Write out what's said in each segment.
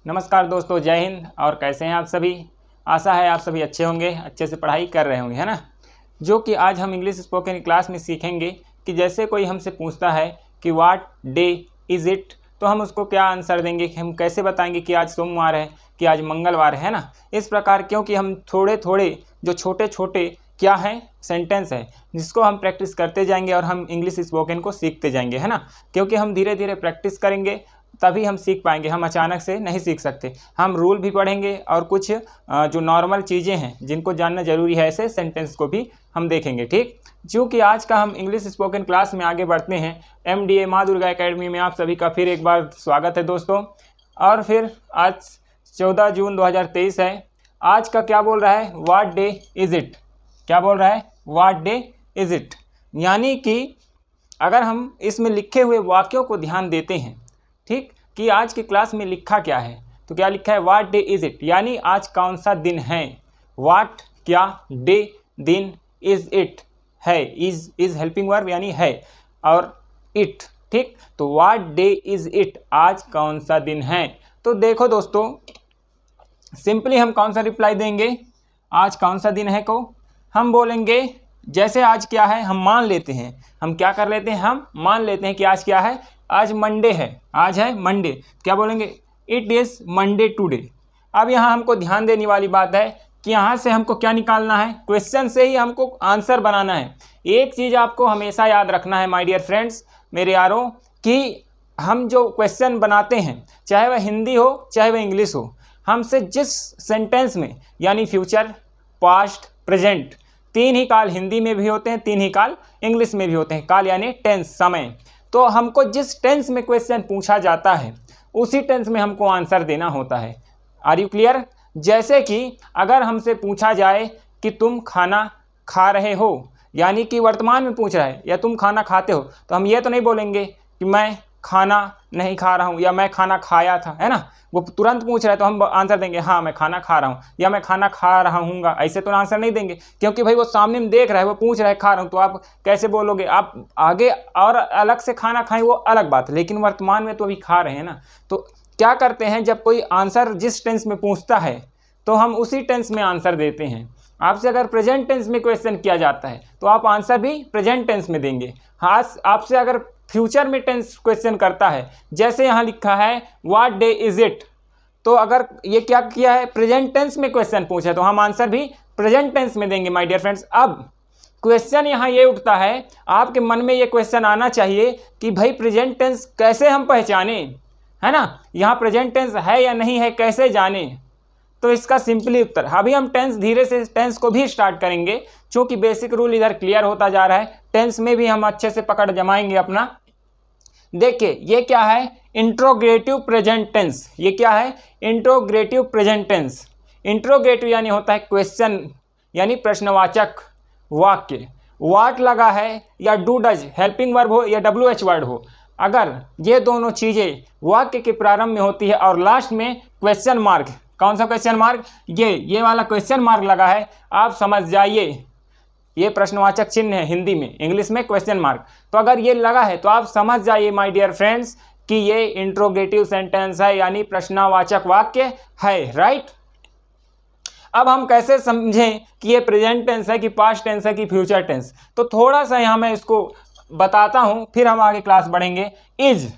नमस्कार दोस्तों, जय हिंद। और कैसे हैं आप सभी। आशा है आप सभी अच्छे होंगे, अच्छे से पढ़ाई कर रहे होंगे, है ना। जो कि आज हम इंग्लिश स्पोकन क्लास में सीखेंगे कि जैसे कोई हमसे पूछता है कि व्हाट डे इज़ इट, तो हम उसको क्या आंसर देंगे, कि हम कैसे बताएंगे कि आज सोमवार है, कि आज मंगलवार है ना। इस प्रकार क्योंकि हम थोड़े थोड़े जो छोटे छोटे क्या हैं सेंटेंस है जिसको हम प्रैक्टिस करते जाएंगे और हम इंग्लिश स्पोकन को सीखते जाएंगे, है ना। क्योंकि हम धीरे धीरे प्रैक्टिस करेंगे तभी हम सीख पाएंगे, हम अचानक से नहीं सीख सकते। हम रूल भी पढ़ेंगे और कुछ जो नॉर्मल चीज़ें हैं जिनको जानना ज़रूरी है, ऐसे सेंटेंस को भी हम देखेंगे, ठीक। चूँकि आज का हम इंग्लिश स्पोकन क्लास में आगे बढ़ते हैं, MDA माँ दुर्गा एकेडमी में आप सभी का फिर एक बार स्वागत है दोस्तों। और फिर आज 14 जून 2023 है। आज का क्या बोल रहा है, व्हाट डे इज़ इट। क्या बोल रहा है, व्हाट डे इज़ इट। यानी कि अगर हम इसमें लिखे हुए वाक्यों को ध्यान देते हैं, ठीक, कि आज की क्लास में लिखा क्या है, तो क्या लिखा है, व्हाट डे इज़ इट, यानी आज कौन सा दिन है। व्हाट क्या, डे दिन, इज़ इट है, इज़ हेल्पिंग वर्ब यानी है, और इट, ठीक। तो व्हाट डे इज़ इट, आज कौन सा दिन है। तो देखो दोस्तों, सिंपली हम कौन सा रिप्लाई देंगे, आज कौन सा दिन है को हम बोलेंगे, जैसे आज क्या है हम मान लेते हैं, हम क्या कर लेते हैं, हम मान लेते हैं कि आज क्या है, आज मंडे है, आज है मंडे। क्या बोलेंगे, इट इज़ मंडे टुडे। अब यहाँ हमको ध्यान देने वाली बात है कि यहाँ से हमको क्या निकालना है, क्वेश्चन से ही हमको आंसर बनाना है। एक चीज़ आपको हमेशा याद रखना है माय डियर फ्रेंड्स, मेरे यारों, कि हम जो क्वेश्चन बनाते हैं, चाहे वह हिंदी हो चाहे वह इंग्लिश हो, हमसे जिस सेंटेंस में, यानी फ्यूचर, पास्ट, प्रेजेंट, तीन ही काल हिंदी में भी होते हैं, तीन ही काल इंग्लिश में भी होते हैं। काल यानी टेंस, समय। तो हमको जिस टेंस में क्वेश्चन पूछा जाता है उसी टेंस में हमको आंसर देना होता है। Are you clear. जैसे कि अगर हमसे पूछा जाए कि तुम खाना खा रहे हो, यानी कि वर्तमान में पूछ रहा है, या तुम खाना खाते हो, तो हम ये तो नहीं बोलेंगे कि मैं खाना नहीं खा रहा हूँ या मैं खाना खाया था, है ना। वो तुरंत पूछ रहा है तो हम आंसर देंगे हाँ मैं खाना खा रहा हूँ या मैं खाना खा रहा हूँगा, ऐसे तो आंसर नहीं देंगे। क्योंकि भाई वो सामने में देख रहा है, वो पूछ रहा है खा रहा हूँ, तो आप कैसे बोलोगे। आप आगे और अलग से खाना खाएं वो अलग बात है, लेकिन वर्तमान में तो अभी खा रहे हैं ना। तो क्या करते हैं, जब कोई आंसर जिस टेंस में पूछता है तो हम उसी टेंस में आंसर देते हैं। आपसे अगर प्रेजेंट टेंस में क्वेश्चन किया जाता है तो आप आंसर भी प्रेजेंट टेंस में देंगे। हाँ, आपसे अगर फ्यूचर में टेंस क्वेश्चन करता है, जैसे यहाँ लिखा है व्हाट डे इज़ इट, तो अगर ये क्या किया है, प्रेजेंट टेंस में क्वेश्चन पूछा है, तो हम आंसर भी प्रेजेंट टेंस में देंगे माय डियर फ्रेंड्स। अब क्वेश्चन यहाँ ये उठता है, आपके मन में ये क्वेश्चन आना चाहिए कि भाई प्रेजेंट टेंस कैसे हम पहचाने, है ना। यहाँ प्रेजेंट टेंस है या नहीं है, कैसे जाने। तो इसका सिंपली उत्तर, अभी हम टेंस धीरे से टेंस को भी स्टार्ट करेंगे, क्योंकि बेसिक रूल इधर क्लियर होता जा रहा है। टेंस में भी हम अच्छे से पकड़ जमाएंगे अपना। देखिए ये क्या है, इंट्रोगेटिव प्रेजेंट टेंस। ये क्या है, इंट्रोगेटिव प्रेजेंट टेंस। इंट्रोगेटिव यानी होता है क्वेश्चन, यानी प्रश्नवाचक वाक्य। व्हाट लगा है या डू डज, हेल्पिंग वर्ब हो या WH वर्ड हो, अगर ये दोनों चीज़ें वाक्य के प्रारंभ में होती है और लास्ट में क्वेश्चन मार्क, कौन सा क्वेश्चन मार्क, ये वाला क्वेश्चन मार्क लगा है, आप समझ जाइए ये प्रश्नवाचक चिन्ह है हिंदी में, इंग्लिश में क्वेश्चन मार्क। तो अगर ये लगा है तो आप समझ जाइए माय डियर फ्रेंड्स कि ये इंट्रोगेटिव सेंटेंस है, यानी प्रश्नवाचक वाक्य है, राइट। अब हम कैसे समझें कि ये प्रेजेंट टेंस है कि पास्ट टेंस है कि फ्यूचर टेंस, तो थोड़ा सा यहाँ मैं इसको बताता हूँ, फिर हम आगे क्लास बढ़ेंगे। इज,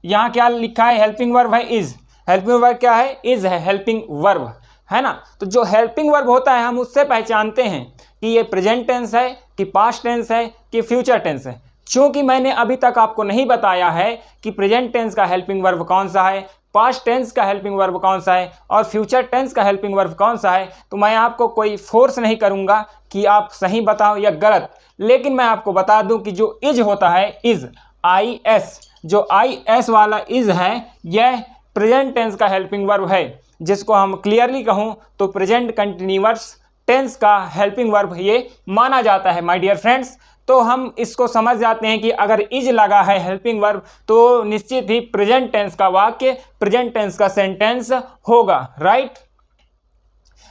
यहाँ क्या लिखा है, हेल्पिंग वर्ब है इज। हेल्पिंग वर्ब क्या है, इज है हेल्पिंग वर्ब, है ना। तो जो हेल्पिंग वर्ब होता है हम उससे पहचानते हैं कि ये प्रेजेंट टेंस है कि पास्ट टेंस है कि फ्यूचर टेंस है। क्योंकि मैंने अभी तक आपको नहीं बताया है कि प्रेजेंट टेंस का हेल्पिंग वर्ब कौन सा है, पास्ट टेंस का हेल्पिंग वर्ब कौन सा है और फ्यूचर टेंस का हेल्पिंग वर्ब कौन सा है, तो मैं आपको कोई फोर्स नहीं करूंगा कि आप सही बताओ या गलत। लेकिन मैं आपको बता दूं कि जो इज होता है, इज IS, जो IS वाला इज है, यह प्रेजेंट टेंस का हेल्पिंग वर्ब है, जिसको हम क्लियरली कहूं तो प्रेजेंट कंटिन्यूअस टेंस का हेल्पिंग वर्ब ये माना जाता है माय डियर फ्रेंड्स। तो हम इसको समझ जाते हैं कि अगर इज लगा है हेल्पिंग वर्ब तो निश्चित ही प्रेजेंट टेंस का वाक्य, प्रेजेंट टेंस का सेंटेंस होगा, राइट।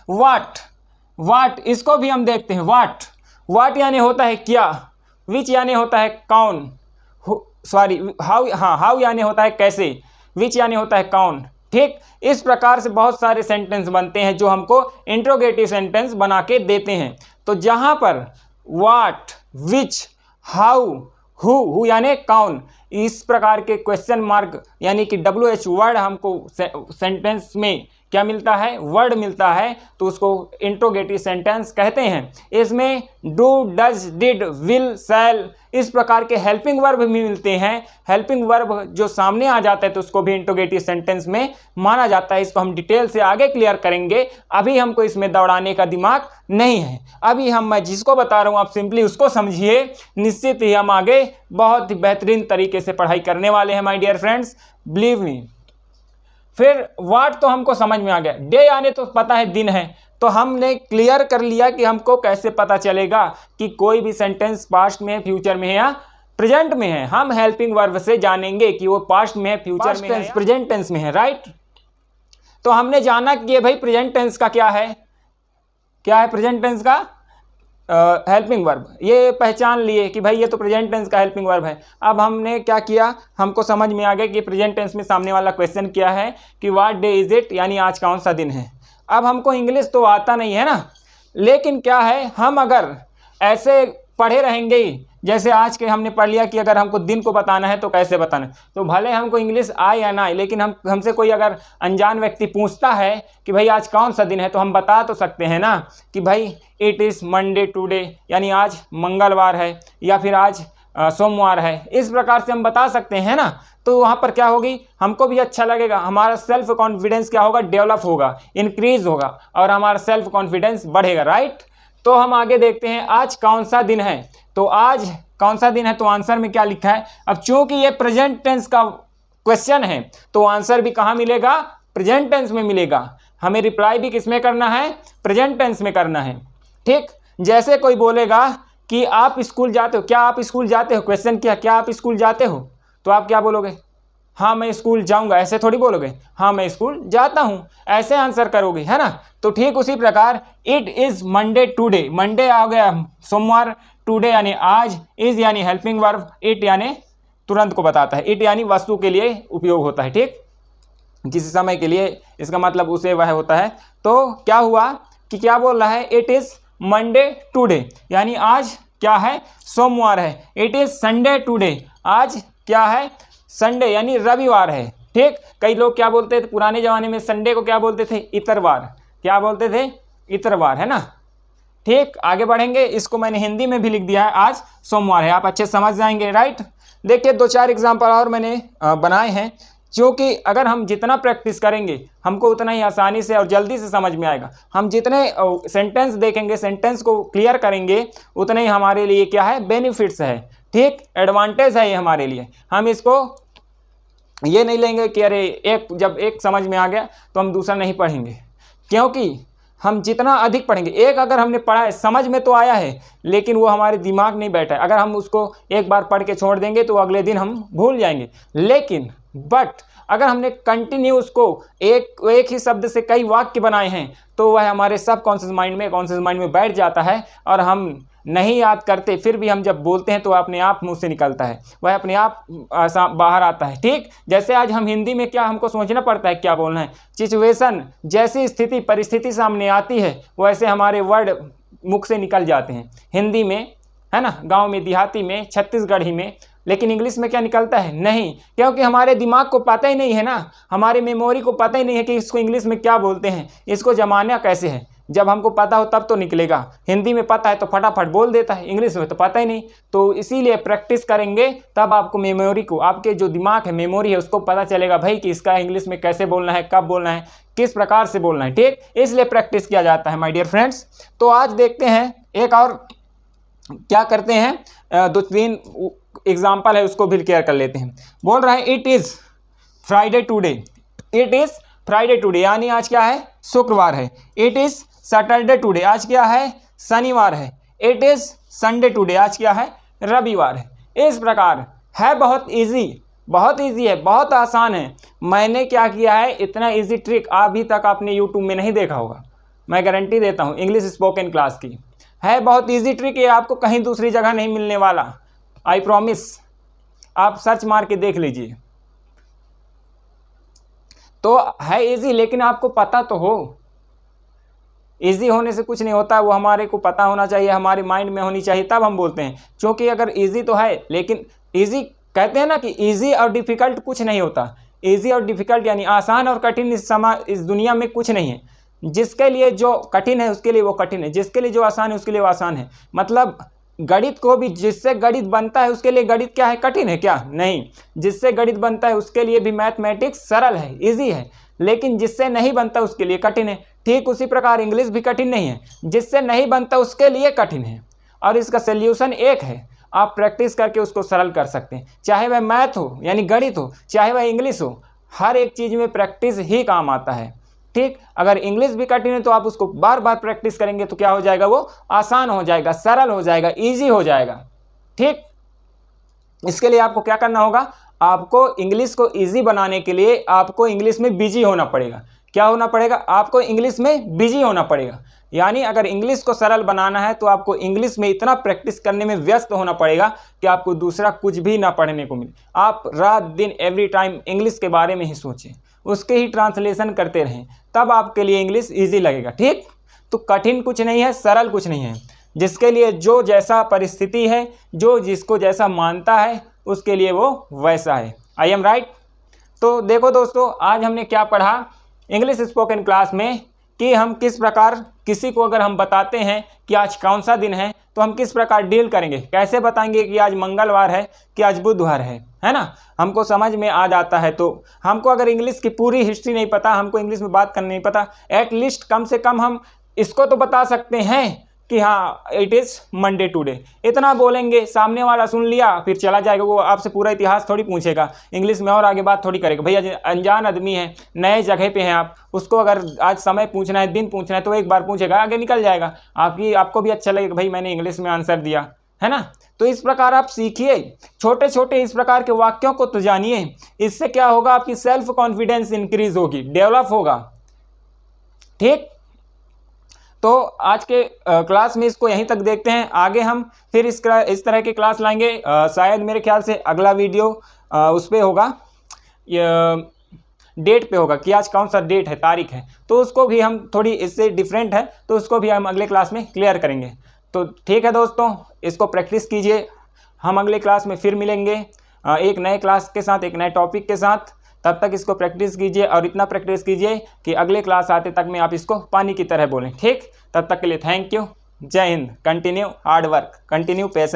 व्हाट, इसको भी हम देखते हैं। व्हाट यानी होता है क्या, विच यानी होता है कौन, हाउ यानी होता है कैसे, विच यानी होता है कौन, ठीक, इस प्रकार से बहुत सारे सेंटेंस बनते हैं जो हमको इंट्रोगेटिव सेंटेंस बना के देते हैं। तो जहाँ पर व्हाट, विच, हाउ, हु यानी कौन, इस प्रकार के क्वेश्चन मार्क यानी कि WH वर्ड हमको सेंटेंस में क्या मिलता है, वर्ड मिलता है, तो उसको इंट्रोगेटिव सेंटेंस कहते हैं। इसमें डू, डज, डिड, विल, शैल इस प्रकार के हेल्पिंग वर्ब भी मिलते हैं। हेल्पिंग वर्ब जो सामने आ जाता है तो उसको भी इंट्रोगेटिव सेंटेंस में माना जाता है। इसको हम डिटेल से आगे क्लियर करेंगे, अभी हमको इसमें दौड़ाने का दिमाग नहीं है। अभी मैं जिसको बता रहा हूँ आप सिंपली उसको समझिए, निश्चित ही हम आगे बहुत ही बेहतरीन तरीके से पढ़ाई करने वाले हैं my dear friends, believe me. फिर व्हाट तो हमको समझ में आ गया, डे यानी तो पता है दिन है, तो हमने क्लियर कर लिया कि हमको कैसे पता चलेगा कि कोई भी सेंटेंस पास्ट में है, फ्यूचर में है या प्रेजेंट में है। हम हेल्पिंग वर्ब से जानेंगे कि वो पास्ट में है, फ्यूचर में है, प्रेजेंट टेंस में है, राइट। तो हमने जाना कि भाई प्रेजेंट टेंस का क्या है प्रेजेंट टेंस का हेल्पिंग वर्ब, ये पहचान लिए कि भाई ये तो प्रेजेंट टेंस का हेल्पिंग वर्ब है। अब हमने क्या किया, हमको समझ में आ गया कि प्रेजेंट टेंस में सामने वाला क्वेश्चन क्या है कि व्हाट डे इज इट, यानी आज कौन सा दिन है। अब हमको इंग्लिश तो आता नहीं है ना, लेकिन क्या है, हम अगर ऐसे पढ़े रहेंगे ही, जैसे आज के हमने पढ़ लिया कि अगर हमको दिन को बताना है तो कैसे बताना है, तो भले हमको इंग्लिश आए या ना आए, लेकिन हमसे कोई अगर अनजान व्यक्ति पूछता है कि भाई आज कौन सा दिन है, तो हम बता तो सकते हैं ना कि भाई इट इज़ मंडे टुडे, यानी आज मंगलवार है, या फिर आज सोमवार है। इस प्रकार से हम बता सकते हैं ना। तो वहाँ पर क्या होगी, हमको भी अच्छा लगेगा, हमारा सेल्फ कॉन्फिडेंस क्या होगा, डेवलप होगा, इंक्रीज होगा, और हमारा सेल्फ कॉन्फिडेंस बढ़ेगा, राइट। तो हम आगे देखते हैं आज कौन सा दिन है। तो आज कौन सा दिन है, तो आंसर में क्या लिखा है। अब चूंकि ये प्रेजेंट टेंस का क्वेश्चन है तो आंसर भी कहाँ मिलेगा, प्रेजेंट टेंस में मिलेगा। हमें रिप्लाई भी किस में करना है, प्रेजेंट टेंस में करना है, ठीक। जैसे कोई बोलेगा कि आप स्कूल जाते हो, क्या आप स्कूल जाते हो, क्वेश्चन क्या आप स्कूल जाते हो, तो आप क्या बोलोगे, हाँ मैं स्कूल जाऊंगा, ऐसे थोड़ी बोलोगे, हाँ मैं स्कूल जाता हूँ, ऐसे आंसर करोगे, है ना। तो ठीक उसी प्रकार it is Monday today, Monday आ गया सोमवार, टुडे यानी आज, इज़ यानी हेल्पिंग वर्ब, इट यानी तुरंत को बताता है, इट यानी वस्तु के लिए उपयोग होता है, ठीक, किसी समय के लिए, इसका मतलब उसे वह होता है। तो क्या हुआ कि क्या बोल रहा है, इट इज़ मंडे टुडे, यानी आज क्या है, सोमवार है। इट इज़ संडे टुडे, आज क्या है, संडे यानी रविवार है, ठीक। कई लोग क्या बोलते थे पुराने ज़माने में, संडे को क्या बोलते थे, इतवार, क्या बोलते थे, इतवार, है ना। ठीक, आगे बढ़ेंगे। इसको मैंने हिंदी में भी लिख दिया है, आज सोमवार है, आप अच्छे समझ जाएंगे, राइट। देखिए 2-4 एग्जाम्पल और मैंने बनाए हैं, क्योंकि अगर हम जितना प्रैक्टिस करेंगे हमको उतना ही आसानी से और जल्दी से समझ में आएगा। हम जितने सेंटेंस देखेंगे, सेंटेंस को क्लियर करेंगे, उतने ही हमारे लिए क्या है, बेनिफिट्स है, ठीक, एडवांटेज है ये हमारे लिए। हम इसको ये नहीं लेंगे कि अरे जब एक समझ में आ गया तो हम दूसरा नहीं पढ़ेंगे, क्योंकि हम जितना अधिक पढ़ेंगे, एक अगर हमने पढ़ा है, समझ में तो आया है, लेकिन वो हमारे दिमाग नहीं बैठा है। अगर हम उसको एक बार पढ़ के छोड़ देंगे तो अगले दिन हम भूल जाएंगे। लेकिन अगर हमने कंटिन्यू उसको एक ही शब्द से कई वाक्य बनाए हैं तो वह हमारे सब कॉन्शियस माइंड में बैठ जाता है, और हम नहीं याद करते, फिर भी हम जब बोलते हैं तो अपने आप मुंह से निकलता है, वह अपने आप बाहर आता है, ठीक। जैसे आज हम हिंदी में क्या हमको सोचना पड़ता है क्या बोलना है, सिचुएशन, जैसी स्थिति परिस्थिति सामने आती है वैसे हमारे वर्ड मुख से निकल जाते हैं हिंदी में, है ना, गांव में, देहाती में, छत्तीसगढ़ी में। लेकिन इंग्लिश में क्या निकलता है, नहीं, क्योंकि हमारे दिमाग को पता ही नहीं है ना, हमारे मेमोरी को पता ही नहीं है कि इसको इंग्लिश में क्या बोलते हैं, इसको जमाना कैसे है। जब हमको पता हो तब तो निकलेगा, हिंदी में पता है तो फटाफट बोल देता है, इंग्लिश में तो पता ही नहीं। तो इसीलिए प्रैक्टिस करेंगे तब आपको मेमोरी को, आपके जो दिमाग है, मेमोरी है, उसको पता चलेगा भाई कि इसका इंग्लिश में कैसे बोलना है, कब बोलना है, किस प्रकार से बोलना है, ठीक। इसलिए प्रैक्टिस किया जाता है माय डियर फ्रेंड्स। तो आज देखते हैं एक और क्या करते हैं, 2-3 एग्जाम्पल है उसको भी क्लियर कर लेते हैं। बोल रहा है it is Friday today, it is Friday today यानी आज क्या है, शुक्रवार है। इट इज़ सैटरडे टुडे, आज क्या है, शनिवार है। इट इज़ संडे टुडे, आज क्या है, रविवार है। इस प्रकार है, बहुत इजी है, बहुत आसान है। मैंने क्या किया है, इतना इजी ट्रिक अभी तक आपने यूट्यूब में नहीं देखा होगा, मैं गारंटी देता हूँ, इंग्लिश स्पोकन क्लास की है, बहुत इजी ट्रिक, ये आपको कहीं दूसरी जगह नहीं मिलने वाला, आई प्रॉमिस। आप सर्च मार के देख लीजिए। तो है इजी, लेकिन आपको पता तो हो। इजी होने से कुछ नहीं होता, वो हमारे को पता होना चाहिए, हमारे माइंड में होनी चाहिए, तब हम बोलते हैं। क्योंकि अगर इजी तो है, लेकिन इजी कहते हैं ना कि इजी और डिफ़िकल्ट कुछ नहीं होता। इजी और डिफ़िकल्ट यानी आसान और कठिन इस दुनिया में कुछ नहीं है। जिसके लिए जो कठिन है उसके लिए वो कठिन है, जिसके लिए जो आसान है उसके लिए वो आसान है। मतलब गणित को भी, जिससे गणित बनता है उसके लिए गणित क्या है, कठिन है क्या? नहीं। जिससे गणित बनता है उसके लिए भी मैथमेटिक्स सरल है, इजी है, लेकिन जिससे नहीं बनता उसके लिए कठिन है। ठीक उसी प्रकार इंग्लिश भी कठिन नहीं है, जिससे नहीं बनता उसके लिए कठिन है। और इसका सल्यूशन एक है, आप प्रैक्टिस करके उसको सरल कर सकते हैं। चाहे वह मैथ हो यानी गणित हो, चाहे वह इंग्लिश हो, हर एक चीज़ में प्रैक्टिस ही काम आता है। ठीक, अगर इंग्लिश भी कठिन है तो आप उसको बार बार प्रैक्टिस करेंगे तो क्या हो जाएगा, वो आसान हो जाएगा, सरल हो जाएगा, ईजी हो जाएगा। ठीक, इसके लिए आपको क्या करना होगा, आपको इंग्लिश को ईजी बनाने के लिए आपको इंग्लिश में बिजी होना पड़ेगा। क्या होना पड़ेगा, आपको इंग्लिश में बिजी होना पड़ेगा। यानी अगर इंग्लिश को सरल बनाना है तो आपको इंग्लिश में इतना प्रैक्टिस करने में व्यस्त होना पड़ेगा कि आपको दूसरा कुछ भी ना पढ़ने को मिले। आप रात दिन एवरी टाइम इंग्लिश के बारे में ही सोचें, उसके ही ट्रांसलेशन करते रहें, तब आपके लिए इंग्लिश ईजी लगेगा। ठीक, तो कठिन कुछ नहीं है, सरल कुछ नहीं है। जिसके लिए जो जैसा परिस्थिति है, जो जिसको जैसा मानता है, उसके लिए वो वैसा है। I am right. तो देखो दोस्तों, आज हमने क्या पढ़ा इंग्लिश स्पोकन क्लास में कि हम किस प्रकार किसी को अगर हम बताते हैं कि आज कौन सा दिन है तो हम किस प्रकार डील करेंगे, कैसे बताएंगे कि आज मंगलवार है कि आज बुधवार है ना। हमको समझ में आ जाता है। तो हमको अगर इंग्लिश की पूरी हिस्ट्री नहीं पता, हमको इंग्लिश में बात करनी नहीं पता, एटलीस्ट कम से कम हम इसको तो बता सकते हैं कि हाँ इट इज़ मंडे टुडे। इतना बोलेंगे, सामने वाला सुन लिया, फिर चला जाएगा। वो आपसे पूरा इतिहास थोड़ी पूछेगा इंग्लिश में और आगे बात थोड़ी करेगा। भैया अनजान आदमी है, नए जगह पे हैं आप, उसको अगर आज समय पूछना है, दिन पूछना है, तो एक बार पूछेगा, आगे निकल जाएगा। आपको भी अच्छा लगेगा, भाई मैंने इंग्लिश में आंसर दिया, है ना। तो इस प्रकार आप सीखिए, छोटे छोटे इस प्रकार के वाक्यों को तो जानिए। इससे क्या होगा, आपकी सेल्फ कॉन्फिडेंस इंक्रीज होगी, डेवलप होगा। ठीक, तो आज के क्लास में इसको यहीं तक देखते हैं। आगे हम फिर इस तरह की क्लास लाएंगे। शायद मेरे ख्याल से अगला वीडियो उस पर होगा, डेट पे होगा कि आज कौन सा डेट है, तारीख है। तो उसको भी हम थोड़ी इससे डिफरेंट है, तो उसको भी हम अगले क्लास में क्लियर करेंगे। तो ठीक है दोस्तों, इसको प्रैक्टिस कीजिए। हम अगले क्लास में फिर मिलेंगे एक नए क्लास के साथ, एक नए टॉपिक के साथ। तब तक इसको प्रैक्टिस कीजिए और इतना प्रैक्टिस कीजिए कि अगले क्लास आते तक में आप इसको पानी की तरह बोलें। ठीक, तब तक के लिए थैंक यू, जय Hind. Continue hard work, continue patience.